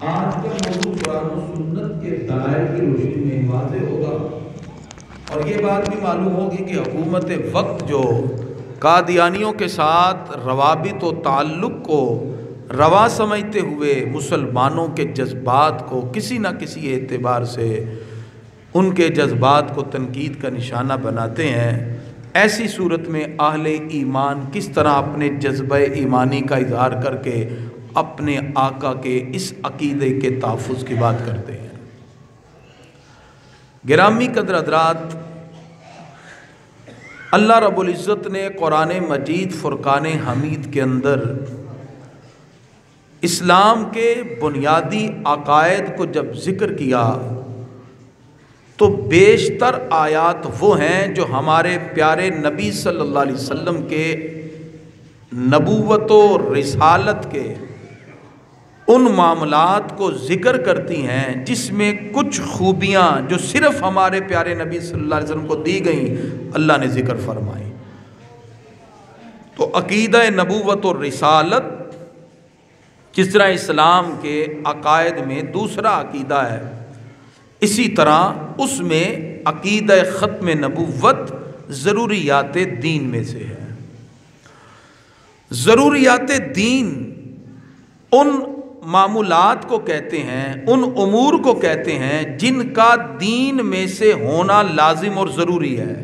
آج کا موضوع قرآن و سنت کے دلائل کی روشنی میں واضح ہوگا، اور یہ بات بھی معلوم ہوگی کہ حکومت وقت جو قادیانیوں کے ساتھ روابط و تعلق کو روا سمجھتے ہوئے مسلمانوں کے جذبات کو کسی نہ کسی اعتبار سے ان کے جذبات کو تنقید کا نشانہ بناتے ہیں، ایسی صورت میں اہل ایمان کس طرح اپنے جذبہ ایمانی کا اظہار کر کے اپنے آقا کے اس عقیدے کے تحفظ کی بات کرتے ہیں۔ گرامی قدر حضرات، اللہ رب العزت نے قرآن مجید فرقان حمید کے اندر اسلام کے بنیادی عقائد کو جب ذکر کیا تو بیشتر آیات وہ ہیں جو ہمارے پیارے نبی صلی اللہ علیہ وسلم کے نبوت و رسالت کے ان معاملات کو ذکر کرتی ہیں جس میں کچھ خوبیاں جو صرف ہمارے پیارے نبی صلی اللہ علیہ وسلم کو دی گئیں اللہ نے ذکر فرمائی۔ تو عقیدہ نبوت و رسالت جس طرح اسلام کے عقائد میں دوسرا عقیدہ ہے، اسی طرح اس میں عقیدہ ختم نبوت ضروریات دین میں سے ہے۔ ضروریات دین ان معمولات کو کہتے ہیں، ان امور کو کہتے ہیں جن کا دین میں سے ہونا لازم اور ضروری ہے،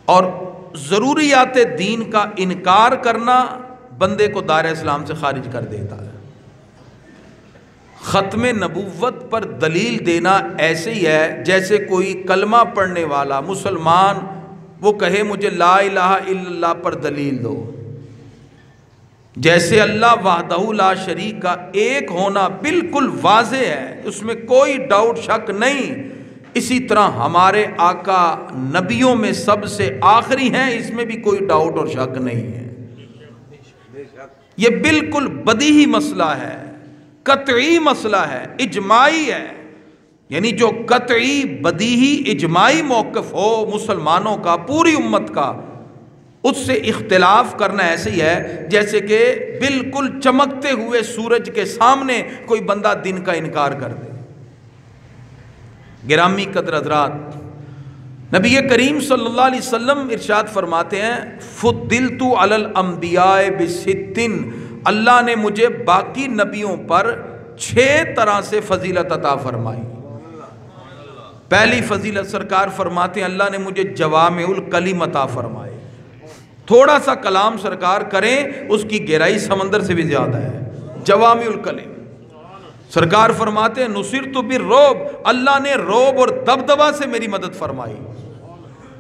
اور ضروریات دین کا انکار کرنا بندے کو دائرہ اسلام سے خارج کر دیتا ہے۔ ختم نبوت پر دلیل دینا ایسے ہی ہے جیسے کوئی کلمہ پڑھنے والا مسلمان وہ کہے مجھے لا الہ الا اللہ پر دلیل دو۔ جیسے اللہ وحدہ لا شریک کا ایک ہونا بالکل واضح ہے، اس میں کوئی ڈاؤٹ شک نہیں، اسی طرح ہمارے آقا نبیوں میں سب سے آخری ہیں، اس میں بھی کوئی ڈاؤٹ اور شک نہیں ہے۔ یہ بالکل بدیہی مسئلہ ہے، قطعی مسئلہ ہے، اجماعی ہے، یعنی جو قطعی بدیہی اجماعی موقف ہو مسلمانوں کا، پوری امت کا، اس سے اختلاف کرنا ایسے ہی ہے جیسے کہ بالکل چمکتے ہوئے سورج کے سامنے کوئی بندہ دن کا انکار کر دے۔ گرامی قدر حضرات، نبی کریم صلی اللہ علیہ وسلم ارشاد فرماتے ہیں فضلت علی الانبیاء بست، اللہ نے مجھے باقی نبیوں پر 6 طرح سے فضیلت عطا فرمائی۔ پہلی فضیلت سرکار فرماتے ہیں اللہ نے مجھے جوامع الکلم عطا فرمائے، تھوڑا سا کلام سرکار کریں اس کی گہرائی سمندر سے بھی زیادہ ہے، جوامع الکلم۔ سرکار فرماتے ہیں نصرت بالرعب، اللہ نے رعب اور دبدبہ سے میری مدد فرمائی۔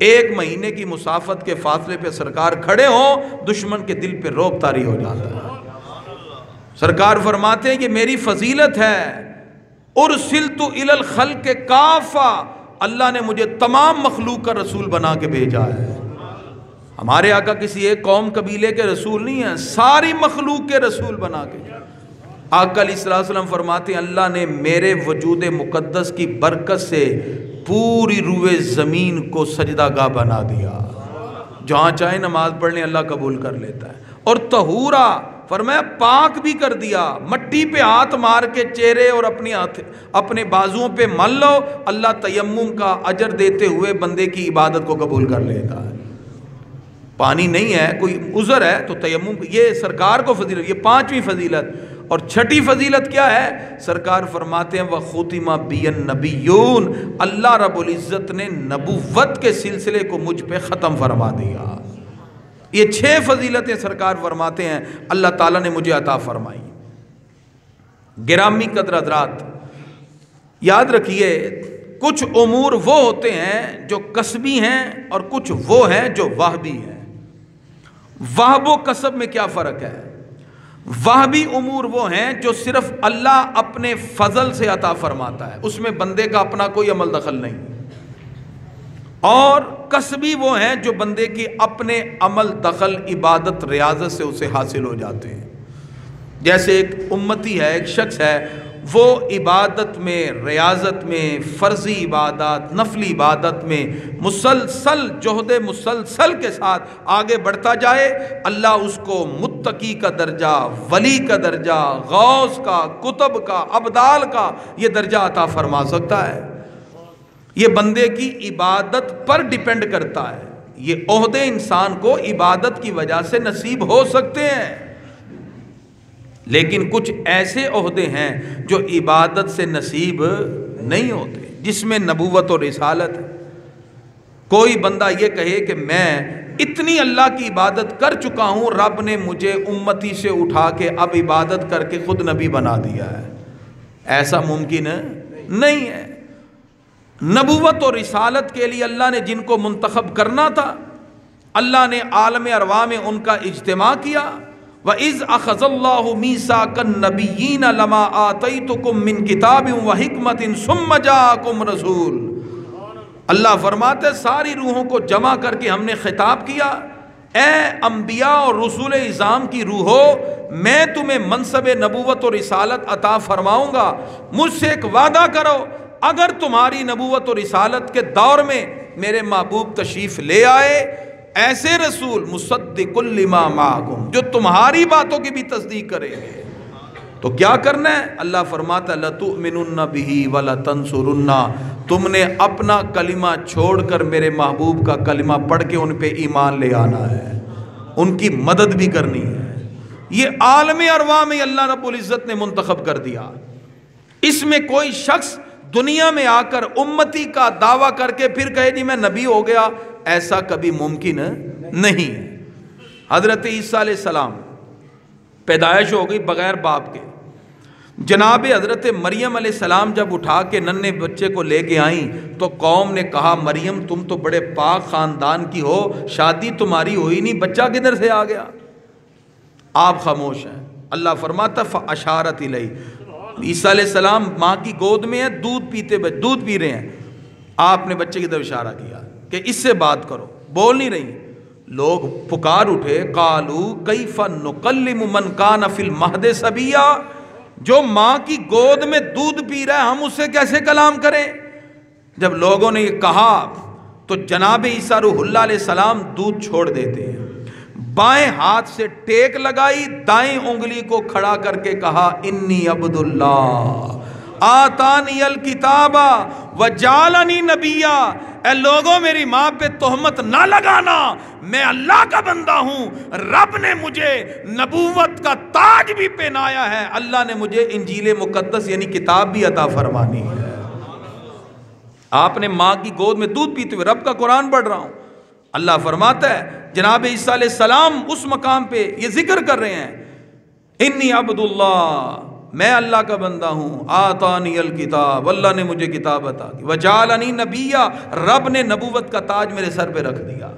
1 مہینے کی مسافت کے فاصلے پہ سرکار کھڑے ہوں دشمن کے دل پہ رعب طاری ہو جاتا ہے۔ سرکار فرماتے ہیں کہ میری فضیلت ہے ارسلت الی الخلق کافہ، اللہ نے مجھے تمام مخلوق کا رسول بنا کے بھیجا ہے۔ ہمارے آقا کسی ایک قوم قبیلے کے رسول نہیں ہیں، ساری مخلوق کے رسول بنا کے۔ آقا علیہ السلام فرماتے ہیں اللہ نے میرے وجود مقدس کی برکت سے پوری روئے زمین کو سجدہ گاہ بنا دیا، جہاں چاہے نماز پڑھنے اللہ قبول کر لیتا ہے۔ اور طہورا فرمایا پاک بھی کر دیا، مٹی پہ ہاتھ مار کے چہرے اور اپنے بازوؤں پہ مل لو، اللہ تیمم کا اجر دیتے ہوئے بندے کی عبادت کو قبول کر لیتا ہے۔ پانی نہیں ہے، کوئی عذر ہے تو تیمم، یہ سرکار کو فضیلت، یہ 5ویں فضیلت۔ اور 6ٹھی فضیلت کیا ہے؟ سرکار فرماتے ہیں وَخُتِمَ بِيَ النَّبِيُّونَ، اللہ رب العزت نے نبوت کے سلسلے کو مجھ پہ ختم فرما دیا۔ یہ 6 فضیلتیں سرکار فرماتے ہیں اللہ تعالیٰ نے مجھے عطا فرمائی۔ گرامی قدر حضرات، یاد رکھیے کچھ امور وہ ہوتے ہیں جو کسبی ہیں اور کچھ وہ ہیں جو وہبی ہیں۔ وہب و کسب میں کیا فرق ہے؟ وہبی امور وہ ہیں جو صرف اللہ اپنے فضل سے عطا فرماتا ہے، اس میں بندے کا اپنا کوئی عمل دخل نہیں، اور کسبی وہ ہیں جو بندے کی اپنے عمل دخل عبادت ریاضت سے اسے حاصل ہو جاتے ہیں۔ جیسے ایک امتی ہے، ایک شخص ہے، وہ عبادت میں، ریاضت میں، فرضی عبادات، نفلی عبادت میں مسلسل جہد مسلسل کے ساتھ آگے بڑھتا جائے، اللہ اس کو متقی کا درجہ، ولی کا درجہ، غوث کا، قطب کا، ابدال کا یہ درجہ عطا فرما سکتا ہے۔ یہ بندے کی عبادت پر ڈیپینڈ کرتا ہے۔ یہ عہدے انسان کو عبادت کی وجہ سے نصیب ہو سکتے ہیں، لیکن کچھ ایسے عہدے ہیں جو عبادت سے نصیب نہیں ہوتے، جس میں نبوت اور رسالت ہے۔ کوئی بندہ یہ کہے کہ میں اتنی اللہ کی عبادت کر چکا ہوں، رب نے مجھے امتی سے اٹھا کے اب عبادت کر کے خود نبی بنا دیا ہے، ایسا ممکن نہیں ہے۔ نبوت اور رسالت کے لیے اللہ نے جن کو منتخب کرنا تھا، اللہ نے عالم ارواح میں ان کا اجتماع کیا۔ وَإِذْ أَخَذَ اللَّهُ مِيثَاقَ النَّبِيِّينَ لَمَا آتَيْتُكُم مِّن كِتَابٍ وَحِكْمَةٍ ثُمَّ جَاءَكُمْ رَسُولٌ۔ اللہ فرماتے ساری روحوں کو جمع کر کے ہم نے خطاب کیا، اے انبیاء اور رسول اعظام کی روحو، میں تمہیں منصب نبوت اور رسالت عطا فرماؤں گا۔ مجھ سے ایک وعدہ کرو، اگر تمہاری نبوت اور رسالت کے دور میں میرے محبوب تشریف لے آئے، ایسے رسول مصدق لما معکم جو تمہاری باتوں کی بھی تصدیق کریں گے، تو کیا کرنا ہے؟ اللہ فرماتا ہے لَتُؤْمِنُنَّ بِهِ وَلَتَنْصُرُنَّ، تم نے اپنا کلمہ چھوڑ کر میرے محبوب کا کلمہ پڑھ کے ان پہ ایمان لے آنا ہے، ان کی مدد بھی کرنی ہے۔ یہ عالم ارواح میں اللہ رب العزت نے منتخب کر دیا۔ اس میں کوئی شخص دنیا میں آ کر امتی کا دعویٰ کر کے پھر کہے جی میں نبی ہو گیا، ایسا کبھی ممکن نہیں ہے۔ حضرت عیسیٰ علیہ السلام پیدائش ہو گئی بغیر باپ کے، جناب حضرت مریم علیہ السلام جب اٹھا کے ننھے بچے کو لے کے آئیں تو قوم نے کہا مریم تم تو بڑے پاک خاندان کی ہو، شادی تمہاری ہوئی نہیں، بچہ کدھر سے آ گیا؟ آپ خاموش ہیں۔ اللہ فرماتا فاشارت الیہ، عیسیٰ علیہ السلام ماں کی گود میں ہیں، دودھ پی رہے ہیں، آپ نے بچے کی طرف اشارہ کیا کہ اس سے بات کرو، بول نہیں رہی۔ لوگ پکار اٹھے، قالو کیف نکلم من کان فی المہد صبیا، جو ماں کی گود میں دودھ پی رہا ہے ہم اس سے کیسے کلام کریں؟ جب لوگوں نے یہ کہا تو جناب عیسیٰ روح اللہ علیہ السلام دودھ چھوڑ دیتے ہیں، بائیں ہاتھ سے ٹیک لگائی، دائیں انگلی کو کھڑا کر کے کہا انی عبد اللہ آتانی الکتاب وجعلنی نبیا، اے لوگوں میری ماں پہ تہمت نہ لگانا، میں اللہ کا بندہ ہوں، رب نے مجھے نبوت کا تاج بھی پہنایا ہے، اللہ نے مجھے انجیل مقدس یعنی کتاب بھی عطا فرمانی ہے۔ آپ نے ماں کی گود میں دودھ پیتے ہوئے رب کا قرآن پڑھ رہا ہوں۔ اللہ فرماتا ہے جناب عیسیٰ علیہ السلام اس مقام پہ یہ ذکر کر رہے ہیں انی عبد اللہ، میں اللہ کا بندہ ہوں، آتانی الکتاب، اللہ نے مجھے کتاب عطا کی، وجعلنی نبیا، رب نے نبوت کا تاج میرے سر پہ رکھ دیا۔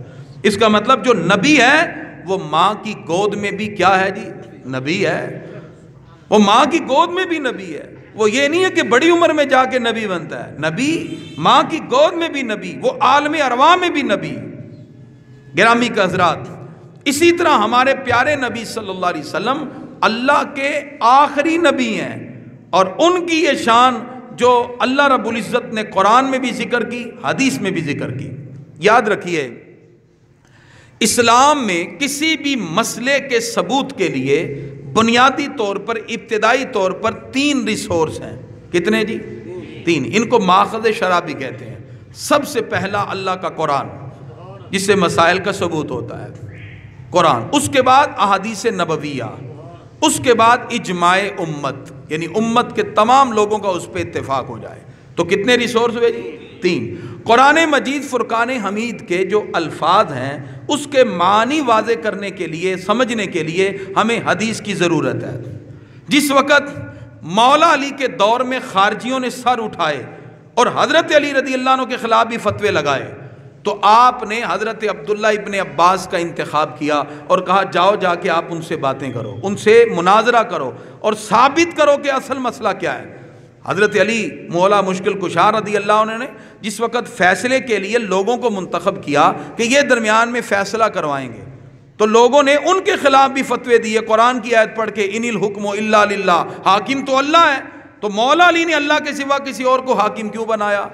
اس کا مطلب جو نبی ہے وہ ماں کی گود میں بھی کیا ہے جی؟ نبی ہے، وہ ماں کی گود میں بھی نبی ہے۔ وہ یہ نہیں ہے کہ بڑی عمر میں جا کے نبی بنتا ہے، نبی ماں کی گود میں بھی نبی، وہ عالم ارواح میں بھی نبی۔ گرامی کے حضرات، اسی طرح ہمارے پیارے نبی صلی اللہ علیہ وسلم اللہ کے آخری نبی ہیں، اور ان کی یہ شان جو اللہ رب العزت نے قرآن میں بھی ذکر کی، حدیث میں بھی ذکر کی۔ یاد رکھیے اسلام میں کسی بھی مسئلے کے ثبوت کے لیے بنیادی طور پر ابتدائی طور پر 3 ریسورس ہیں۔ کتنے جی؟ 3۔ ان کو ماخذ شرع بھی کہتے ہیں۔ سب سے پہلا اللہ کا قرآن جس سے مسائل کا ثبوت ہوتا ہے، قرآن، اس کے بعد احادیث نبویہ، اس کے بعد اجماع امت، یعنی امت کے تمام لوگوں کا اس پہ اتفاق ہو جائے۔ تو کتنے ریسورس ہوئے جی؟ 3۔ قرآن مجید فرقان حمید کے جو الفاظ ہیں اس کے معنی واضح کرنے کے لیے، سمجھنے کے لیے ہمیں حدیث کی ضرورت ہے۔ جس وقت مولا علی کے دور میں خارجیوں نے سر اٹھائے اور حضرت علی رضی اللہ عنہ کے خلاف بھی فتوے لگائے، تو آپ نے حضرت عبداللہ ابن عباس کا انتخاب کیا اور کہا جاؤ جا کے آپ ان سے باتیں کرو، ان سے مناظرہ کرو اور ثابت کرو کہ اصل مسئلہ کیا ہے۔ حضرت علی مولا مشکل کشا رضی اللہ عنہ نے جس وقت فیصلے کے لیے لوگوں کو منتخب کیا کہ یہ درمیان میں فیصلہ کروائیں گے، تو لوگوں نے ان کے خلاف بھی فتوے دیے، قرآن کی آیت پڑھ کے ان الحکم الا للہ، حاکم تو اللہ ہے، تو مولا علی نے اللہ کے سوا کسی اور کو حاکم کیوں بنایا؟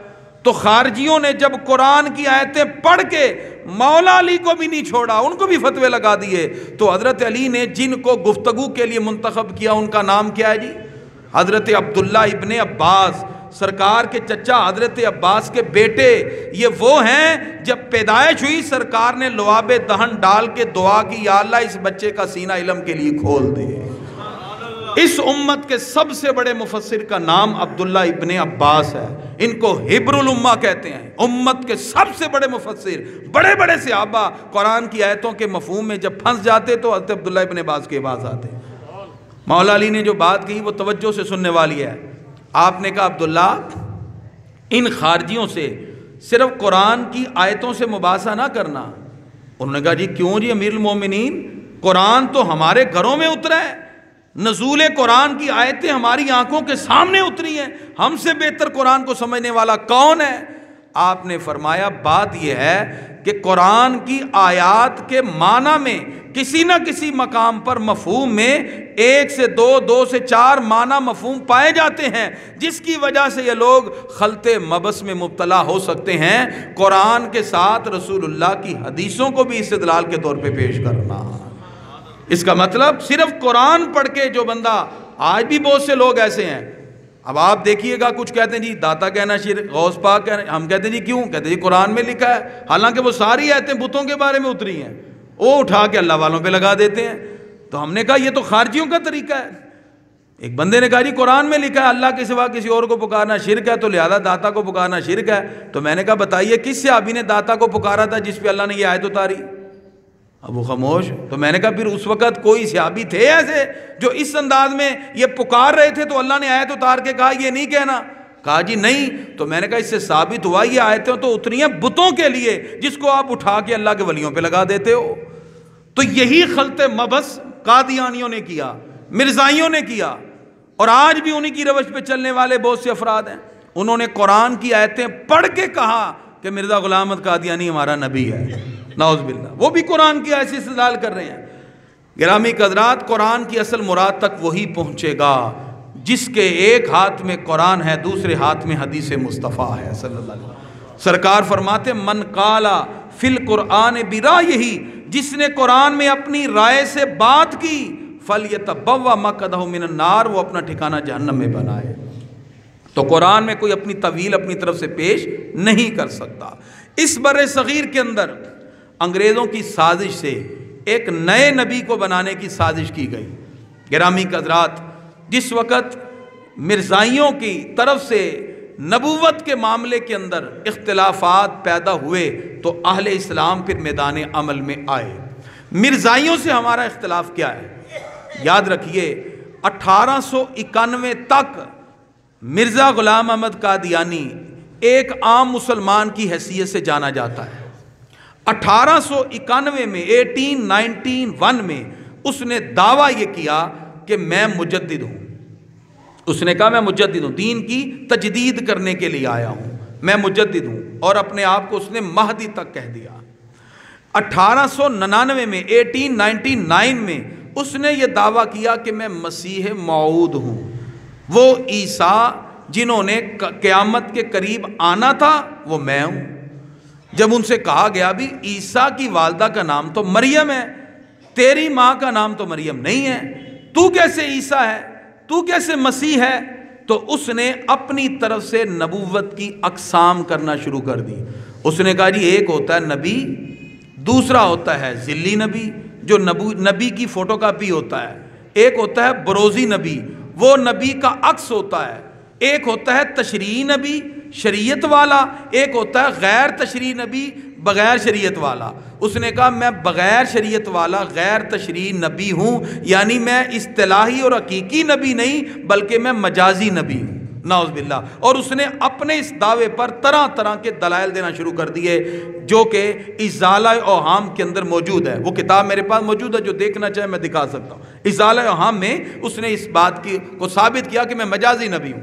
تو خارجیوں نے جب قرآن کی آیتیں پڑھ کے مولا علی کو بھی نہیں چھوڑا، ان کو بھی فتوے لگا دیے، تو حضرت علی نے جن کو گفتگو کے لیے منتخب کیا ان کا نام کیا ہے جی؟ حضرت عبداللہ ابن عباس، سرکار کے چچا حضرت عباس کے بیٹے۔ یہ وہ ہیں جب پیدائش ہوئی سرکار نے لعاب دہن ڈال کے دعا کی، یا اللہ اس بچے کا سینہ علم کے لیے کھول دے۔ اس امت کے سب سے بڑے مفسر کا نام عبداللہ ابن عباس ہے، ان کو حبر الامہ کہتے ہیں۔ امت کے سب سے بڑے مفسر، بڑے بڑے صحابہ قرآن کی آیتوں کے مفہوم میں جب پھنس جاتے تو حضرت عبداللہ ابن عباس کے پاس آتے۔ مولا علی نے جو بات کہی وہ توجہ سے سننے والی ہے۔ آپ نے کہا عبداللہ ان خارجیوں سے صرف قرآن کی آیتوں سے مباحثہ نہ کرنا۔ انہوں نے کہا جی کیوں جی امیر المومنین، قرآن تو ہمارے گھروں میں اترا ہے، نزول قرآن کی آیتیں ہماری آنکھوں کے سامنے اتری ہیں، ہم سے بہتر قرآن کو سمجھنے والا کون ہے؟ آپ نے فرمایا بات یہ ہے کہ قرآن کی آیات کے معنی میں کسی نہ کسی مقام پر مفہوم میں 1 سے 2، 2 سے 4 معنی مفہوم پائے جاتے ہیں، جس کی وجہ سے یہ لوگ خلط مبس میں مبتلا ہو سکتے ہیں۔ قرآن کے ساتھ رسول اللہ کی حدیثوں کو بھی استدلال کے طور پہ پیش کرنا۔ اس کا مطلب صرف قرآن پڑھ کے جو بندہ، آج بھی بہت سے لوگ ایسے ہیں، اب آپ دیکھیے گا کچھ کہتے ہیں جی داتا کہنا شرک، غوث پاک کہنا، ہم کہتے ہیں جی کیوں؟ کہتے ہیں جی قرآن میں لکھا ہے، حالانکہ وہ ساری آیتیں بتوں کے بارے میں اتری ہیں، وہ اٹھا کے اللہ والوں پہ لگا دیتے ہیں۔ تو ہم نے کہا یہ تو خارجیوں کا طریقہ ہے۔ ایک بندے نے کہا جی قرآن میں لکھا ہے اللہ کے سوا کسی اور کو پکارنا شرک ہے، تو لہذا داتا کو پکارنا شرک ہے۔ تو میں نے کہا بتائیے کس صحابی نے داتا کو پکارا تھا جس پہ اللہ نے یہ آیت اتاری؟ اب وہ خاموش۔ تو میں نے کہا پھر اس وقت کوئی صحابی تھے ایسے جو اس انداز میں یہ پکار رہے تھے تو اللہ نے آیت اتار کے کہا یہ نہیں کہنا؟ کہا جی نہیں۔ تو میں نے کہا اس سے ثابت ہوا یہ آیتیں تو اتری ہیں بتوں کے لیے جس کو آپ اٹھا کے اللہ کے ولیوں پہ لگا دیتے ہو۔ تو یہی خلط مبس قادیانیوں نے کیا، مرزائیوں نے کیا، اور آج بھی انہی کی روش پہ چلنے والے بہت سے افراد ہیں۔ انہوں نے قرآن کی آیتیں پڑھ کے کہا کہ مرزا غلام احمد قادیانی ہمارا نبی ہے، نعوذ باللہ، وہ بھی قرآن کی ایسی استدلال کر رہے ہیں۔ گرامی قدرات، قرآن کی اصل مراد تک وہی پہنچے گا جس کے ایک ہاتھ میں قرآن ہے، دوسرے ہاتھ میں حدیث مصطفیٰ ہے صلی اللہ علیہ وسلم۔ سرکار فرماتے من قالا فی القرآن برایہ، جس نے قرآن میں اپنی رائے سے بات کی، فلیتبوأ مقعدہ من النار، وہ اپنا ٹھکانہ جہنم میں بنائے۔ تو قرآن میں کوئی اپنی طویل اپنی طرف سے پیش نہیں کر سکتا۔ اس بر صغیر کے اندر انگریزوں کی سازش سے ایک نئے نبی کو بنانے کی سازش کی گئی۔ گرامی حضرات، جس وقت مرزائیوں کی طرف سے نبوت کے معاملے کے اندر اختلافات پیدا ہوئے تو اہل اسلام پھر میدان عمل میں آئے۔ مرزائیوں سے ہمارا اختلاف کیا ہے؟ یاد رکھیے 1891 تک مرزا غلام احمد قادیانی ایک عام مسلمان کی حیثیت سے جانا جاتا ہے۔ 1891 میں 1891 میں اس نے دعویٰ یہ کیا کہ میں مجدد ہوں۔ اس نے کہا میں مجدد ہوں، دین کی تجدید کرنے کے لیے آیا ہوں، میں مجدد ہوں، اور اپنے آپ کو اس نے مہدی تک کہہ دیا۔ 1899 میں 1899 میں اس نے یہ دعویٰ کیا کہ میں مسیح موعود ہوں، وہ عیسیٰ جنہوں نے قیامت کے قریب آنا تھا وہ میں ہوں۔ جب ان سے کہا گیا بھی عیسیٰ کی والدہ کا نام تو مریم ہے، تیری ماں کا نام تو مریم نہیں ہے، تو کیسے عیسیٰ ہے، تو کیسے مسیح ہے؟ تو اس نے اپنی طرف سے نبوت کی اقسام کرنا شروع کر دی۔ اس نے کہا جی ایک ہوتا ہے نبی، دوسرا ہوتا ہے ذلی نبی جو نبی کی فوٹو کاپی ہوتا ہے، ایک ہوتا ہے بروزی نبی وہ نبی کا عکس ہوتا ہے، ایک ہوتا ہے تشریعی نبی شریعت والا، ایک ہوتا ہے غیر تشریعی نبی بغیر شریعت والا۔ اس نے کہا میں بغیر شریعت والا غیر تشریعی نبی ہوں، یعنی میں اصطلاحی اور حقیقی نبی نہیں بلکہ میں مجازی نبی ہوں، نعوذ باللہ۔ اور اس نے اپنے اس دعوے پر طرح طرح کے دلائل دینا شروع کر دیے جو کہ ازالہ اوہام کے اندر موجود ہے۔ وہ کتاب میرے پاس موجود ہے، جو دیکھنا چاہے میں دکھا سکتا ہوں۔ ازالہ اوہام میں اس نے اس بات کو ثابت کیا کہ میں مجازی نبی ہوں۔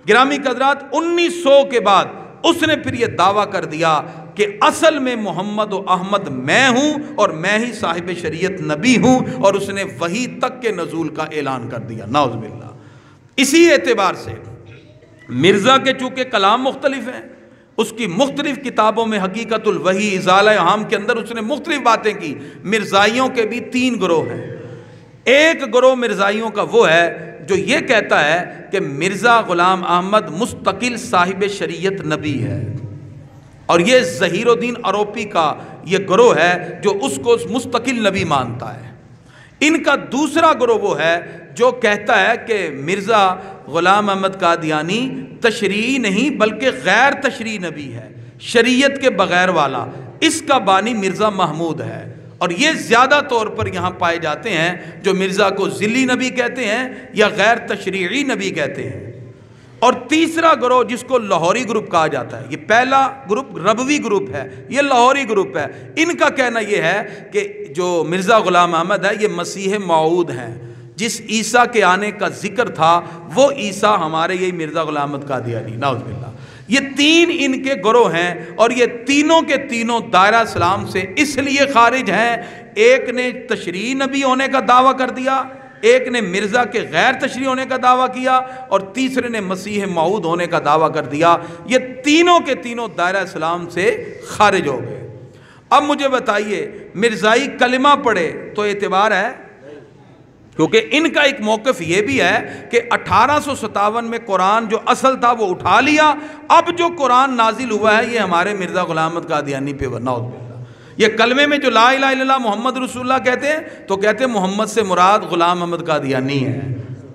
گرامی قدرات، 1900 کے بعد اس نے پھر یہ دعویٰ کر دیا کہ اصل میں محمد و احمد میں ہوں اور میں ہی صاحب شریعت نبی ہوں، اور اس نے وحی تک کے نزول کا اعلان کر دیا، نعوذ باللہ۔ اسی اعتبار سے مرزا کے چونکہ کلام مختلف ہیں، اس کی مختلف کتابوں میں حقیقت الوحی ازالہ اہام کے اندر اس نے مختلف باتیں کی۔ مرزائیوں کے بھی 3 گروہ ہیں۔ ایک گروہ مرزائیوں کا وہ ہے جو یہ کہتا ہے کہ مرزا غلام احمد مستقل صاحب شریعت نبی ہے، اور یہ ظہیر الدین اروپی کا یہ گروہ ہے جو اس کو مستقل نبی مانتا ہے۔ ان کا دوسرا گروہ وہ ہے جو کہتا ہے کہ مرزا غلام احمد قادیانی تشریعی نہیں بلکہ غیر تشریعی نبی ہے، شریعت کے بغیر والا، اس کا بانی مرزا محمود ہے، اور یہ زیادہ طور پر یہاں پائے جاتے ہیں جو مرزا کو ذلی نبی کہتے ہیں یا غیر تشریعی نبی کہتے ہیں۔ اور تیسرا گروہ جس کو لاہوری گروپ کہا جاتا ہے، یہ پہلا گروپ ربوی گروپ ہے، یہ لاہوری گروپ ہے، ان کا کہنا یہ ہے کہ جو مرزا غلام احمد ہے یہ مسیح موعود ہیں، جس عیسیٰ کے آنے کا ذکر تھا وہ عیسیٰ ہمارے یہی مرزا غلام احمد قادیانی، نعوذ باللہ۔ یہ 3 ان کے گروہ ہیں، اور یہ تینوں کے تینوں دائرہ اسلام سے اس لیے خارج ہیں، ایک نے تشریعی نبی ہونے کا دعویٰ کر دیا، ایک نے مرزا کے غیر تشریعی ہونے کا دعویٰ کیا، اور تیسرے نے مسیح موعود ہونے کا دعویٰ کر دیا۔ یہ تینوں کے تینوں دائرہ اسلام سے خارج ہو گئے۔ اب مجھے بتائیے مرزائی کلمہ پڑھے تو اعتبار ہے؟ کیونکہ ان کا ایک موقف یہ بھی ہے کہ 1857 میں قرآن جو اصل تھا وہ اٹھا لیا، اب جو قرآن نازل ہوا ہے یہ ہمارے مرزا غلام احمد قادیانی پہ نعوذ باللہ۔ یہ کلمے میں جو لا الہ الا اللہ محمد رسول اللہ کہتے ہیں تو کہتے ہیں محمد سے مراد غلام احمد قادیانی ہے،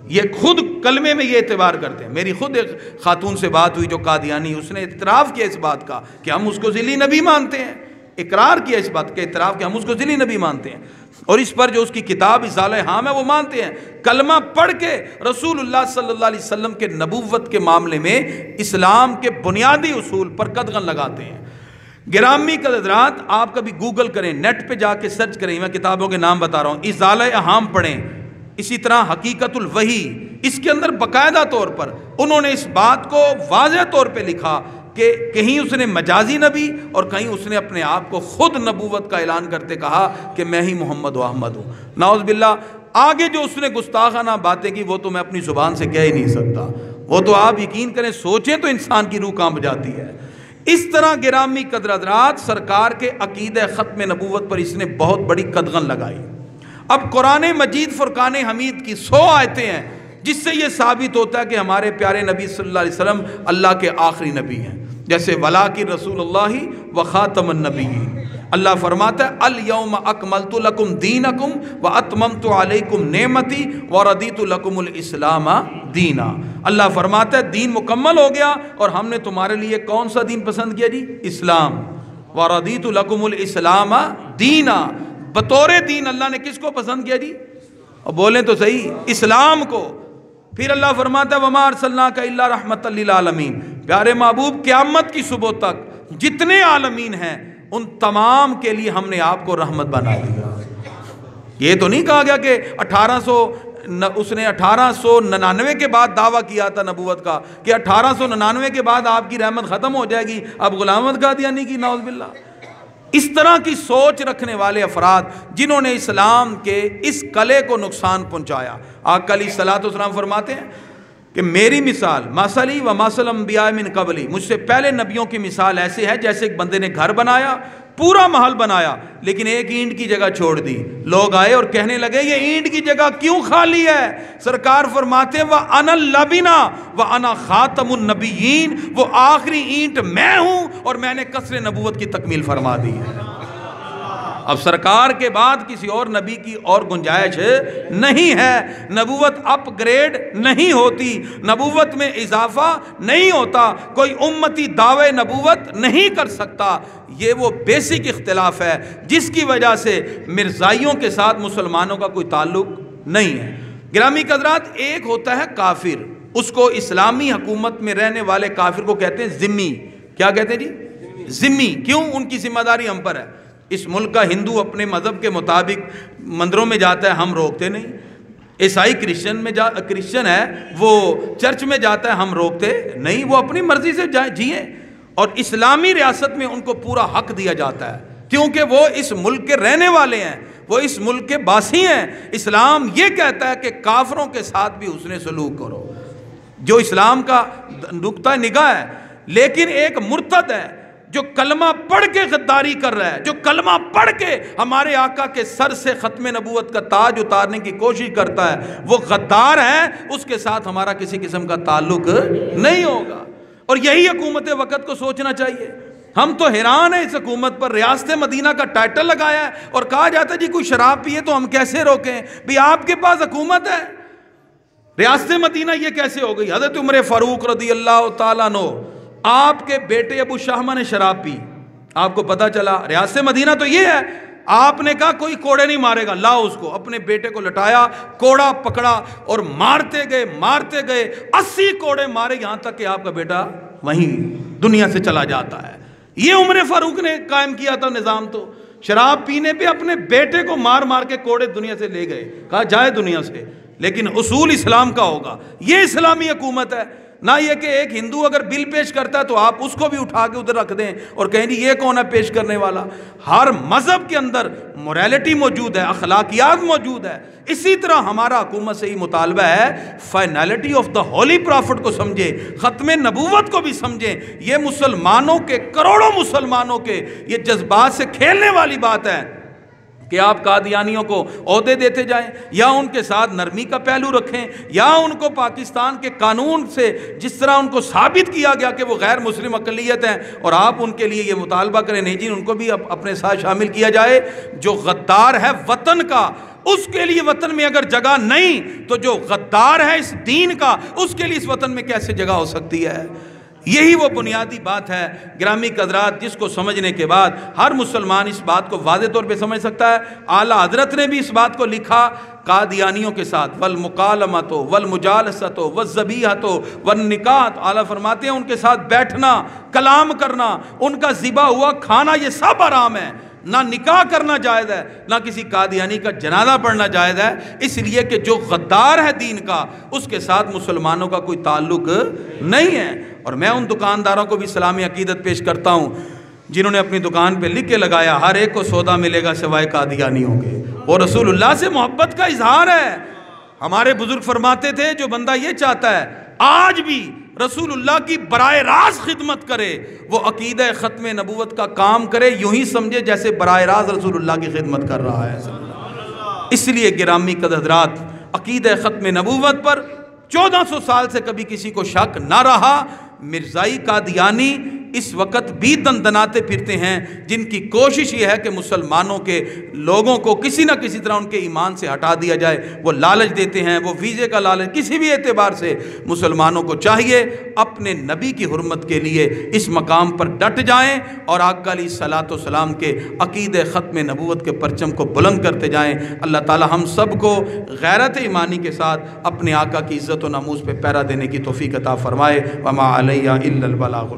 یہ خود کلمے میں یہ اعتبار کرتے ہیں۔ میری خود ایک خاتون سے بات ہوئی جو قادیانی، اس نے اعتراف کیا اس بات کا کہ ہم اس کو ذلی نبی مانتے ہیں، اقرار کیا اس بات کا، اعتراف کہ ہم اس کو ذلی نبی مانتے ہیں، اور اس پر جو اس کی کتاب ازالہ اہام ہے وہ مانتے ہیں۔ کلمہ پڑھ کے رسول اللہ صلی اللہ علیہ وسلم کے نبوت کے معاملے میں اسلام کے بنیادی اصول پر قدغن لگاتے ہیں۔ گرامی حضرات، آپ کبھی گوگل کریں، نیٹ پہ جا کے سرچ کریں، میں کتابوں کے نام بتا رہا ہوں، ازالہ اہام پڑھیں، اسی طرح حقیقت الوحی، اس کے اندر باقاعدہ طور پر انہوں نے اس بات کو واضح طور پہ لکھا کہ کہیں اس نے مجازی نبی اور کہیں اس نے اپنے آپ کو خود نبوت کا اعلان کرتے کہا کہ میں ہی محمد و احمد ہوں، نعوذ باللہ۔ آگے جو اس نے گستاخانہ باتیں کی وہ تو میں اپنی زبان سے کہہ ہی نہیں سکتا، وہ تو آپ یقین کریں، سوچیں تو انسان کی روح کانپ جاتی ہے۔ اس طرح گرامی قدر حضرات سرکار کے عقیدہ ختم نبوت پر اس نے بہت بڑی قدغن لگائی۔ اب قرآن مجید فرقان حمید کی 100 آیتیں ہیں جس سے یہ ثابت ہوتا ہے کہ ہمارے پیارے نبی صلی اللہ علیہ وسلم اللہ کے آخری نبی ہیں، جیسے وَلَٰكِن رسول اللہ وَخَاتَمَ النَّبِيِّينَ، اللہ فرماتا ہے الْيَوْمَ أَكْمَلْتُ لَكُمْ دِينَكُمْ وَأَتْمَمْتُ عَلَيْكُمْ نِعْمَتِي وَرَضِيتُ لَكُمُ الْإِسْلَامَ دِينًا۔ اللہ فرماتا ہے دین مکمل ہو گیا اور ہم نے تمہارے لیے کون سا دین پسند کیا جی؟ اسلام۔ وَرَضِيتُ لَكُمُ الْإِسْلَامَ دِينًا، بطور دین اللہ نے کس کو پسند کیا جی؟ اور بولیں تو صحیح، اسلام کو۔ پھر اللہ فرماتا ہے وَمَا أَرْسَلْنَاكَ إِلَّا رَحْمَةً لِّلْعَالَمِينَ، پیارے محبوب قیامت کی صبح تک جتنے عالمین ہیں ان تمام کے لیے ہم نے آپ کو رحمت بنا دیا۔ یہ تو نہیں کہا گیا کہ اس نے 1899 کے بعد دعویٰ کیا تھا نبوت کا کہ 1899 کے بعد آپ کی رحمت ختم ہو جائے گی، اب غلام احمد قادیانی کی، نعوذ باللہ۔ اس طرح کی سوچ رکھنے والے افراد جنہوں نے اسلام کے اس قلعے کو نقصان پہنچایا، آقا علیہ الصلوۃ والسلام فرماتے ہیں کہ میری مثال مثلی و مثل الانبیاء من قبلی، مجھ سے پہلے نبیوں کی مثال ایسے ہے جیسے ایک بندے نے گھر بنایا، پورا محل بنایا، لیکن ایک اینٹ کی جگہ چھوڑ دی۔ لوگ آئے اور کہنے لگے یہ اینٹ کی جگہ کیوں خالی ہے؟ سرکار فرماتے ہیں وَأَنَا اللَّبِنَا وَأَنَا خَاتَمُ النَّبِيِّينَ، وہ آخری اینٹ میں ہوں اور میں نے قصر نبوت کی تکمیل فرما دی ہے۔ اب سرکار کے بعد کسی اور نبی کی اور گنجائش نہیں ہے، نبوت اپ گریڈ نہیں ہوتی، نبوت میں اضافہ نہیں ہوتا، کوئی امتی دعوے نبوت نہیں کر سکتا۔ یہ وہ بیسک اختلاف ہے جس کی وجہ سے مرزائیوں کے ساتھ مسلمانوں کا کوئی تعلق نہیں ہے۔ گرامی حضرات، ایک ہوتا ہے کافر، اس کو اسلامی حکومت میں رہنے والے کافر کو کہتے ہیں ذمی۔ کیا کہتے ہیں جی؟ ذمی۔ کیوں؟ ان کی ذمہ داری ہم پر ہے۔ اس ملک کا ہندو اپنے مذہب کے مطابق مندروں میں جاتا ہے، ہم روکتے نہیں۔ عیسائی کرسچن ہے، وہ چرچ میں جاتا ہے، ہم روکتے نہیں، وہ اپنی مرضی سے جئیں۔ اور اسلامی ریاست میں ان کو پورا حق دیا جاتا ہے کیونکہ وہ اس ملک کے رہنے والے ہیں، وہ اس ملک کے باسی ہیں۔ اسلام یہ کہتا ہے کہ کافروں کے ساتھ بھی حسن سلوک کرو۔ جو اسلام کا نقطہ نگاہ ہے، لیکن ایک مرتد ہے جو کلمہ پڑھ کے غداری کر رہا ہے، جو کلمہ پڑھ کے ہمارے آقا کے سر سے ختم نبوت کا تاج اتارنے کی کوشش کرتا ہے، وہ غدار ہے، اس کے ساتھ ہمارا کسی قسم کا تعلق نہیں ہوگا۔ اور یہی حکومت وقت کو سوچنا چاہیے۔ ہم تو حیران ہیں اس حکومت پر، ریاست مدینہ کا ٹائٹل لگایا ہے اور کہا جاتا ہے جی کوئی شراب پیے تو ہم کیسے روکیں؟ بھی آپ کے پاس حکومت ہے، ریاست مدینہ یہ کیسے ہو گئی؟ حضرت عمر فاروق رضی اللہ تعالیٰ عنہ، آپ کے بیٹے ابو شاہمہ نے شراب پی، آپ کو پتا چلا ریاست مدینہ تو یہ ہے، آپ نے کہا کوئی کوڑے نہیں مارے گا، لاؤ اس کو، اپنے بیٹے کو لٹایا، کوڑا پکڑا اور مارتے گئے 80 کوڑے مارے، یہاں تک کہ آپ کا بیٹا وہیں دنیا سے چلا جاتا ہے۔ یہ عمر فاروق نے قائم کیا تھا نظام، تو شراب پینے پہ اپنے بیٹے کو مار مار کے کوڑے دنیا سے لے گئے، کہا جائے دنیا سے، لیکن اصول اسلام کا ہوگا۔ یہ اسلامی حکومت ہے، نہ یہ کہ ایک ہندو اگر بل پیش کرتا ہے تو آپ اس کو بھی اٹھا کے ادھر رکھ دیں اور کہیں جی یہ کون ہے پیش کرنے والا۔ ہر مذہب کے اندر موریلٹی موجود ہے، اخلاقیات موجود ہے۔ اسی طرح ہمارا حکومت سے ہی مطالبہ ہے finality of the Holi profit کو سمجھے، ختم نبوت کو بھی سمجھیں۔ یہ مسلمانوں کے، کروڑوں مسلمانوں کے یہ جذبات سے کھیلنے والی بات ہے کہ آپ قادیانیوں کو عہدے دیتے جائیں یا ان کے ساتھ نرمی کا پہلو رکھیں یا ان کو پاکستان کے قانون سے جس طرح ان کو ثابت کیا گیا کہ وہ غیر مسلم اقلیت ہیں اور آپ ان کے لیے یہ مطالبہ کریں نہیں جی ان کو بھی اپنے ساتھ شامل کیا جائے۔ جو غدار ہے وطن کا، اس کے لیے وطن میں اگر جگہ نہیں تو جو غدار ہے اس دین کا، اس کے لیے اس وطن میں کیسے جگہ ہو سکتی ہے؟ یہی وہ بنیادی بات ہے گرامی قدرات، جس کو سمجھنے کے بعد ہر مسلمان اس بات کو واضح طور پہ سمجھ سکتا ہے۔ اعلیٰ حضرت نے بھی اس بات کو لکھا، قادیانیوں کے ساتھ والمکالمۃ والمجالسۃ والذبیحۃ والنکاح، اعلیٰ فرماتے ہیں ان کے ساتھ بیٹھنا، کلام کرنا، ان کا ذبح ہوا کھانا، یہ سب حرام ہے۔ نہ نکاح کرنا جائز ہے، نہ کسی قادیانی کا جنازہ پڑھنا جائز ہے، اس لیے کہ جو غدار ہے دین کا، اس کے ساتھ مسلمانوں کا کوئی تعلق نہیں ہے۔ اور میں ان دکانداروں کو بھی اسلامی عقیدت پیش کرتا ہوں جنہوں نے اپنی دکان پہ لکھ کے لگایا ہر ایک کو سودا ملے گا سوائے قادیانیوں کے، وہ رسول اللہ سے محبت کا اظہار ہے۔ ہمارے بزرگ فرماتے تھے جو بندہ یہ چاہتا ہے آج بھی رسول اللہ کی براہ راست خدمت کرے، وہ عقیدہ ختم نبوت کا کام کرے، یوں ہی سمجھے جیسے براہ راست رسول اللہ کی خدمت کر رہا ہے۔ اس لیے گرامی قدر حضرات، عقیدہ ختم نبوت پر 1400 سال سے کبھی کسی کو شک نہ رہا۔ مرزائی قادیانی اس وقت بھی دندناتے پھرتے ہیں، جن کی کوشش یہ ہے کہ مسلمانوں کے لوگوں کو کسی نہ کسی طرح ان کے ایمان سے ہٹا دیا جائے۔ وہ لالچ دیتے ہیں، وہ ویزے کا لالچ، کسی بھی اعتبار سے مسلمانوں کو چاہیے اپنے نبی کی حرمت کے لیے اس مقام پر ڈٹ جائیں اور آقا علیہ الصلوۃ والسلام کے عقیدہ ختم نبوت کے پرچم کو بلند کرتے جائیں۔ اللہ تعالی ہم سب کو غیرت ایمانی کے ساتھ اپنے آقا کی عزت و ناموس پہ پہرا دینے کی توفیق عطا فرمائے۔ وما علیہ الا البلاغ۔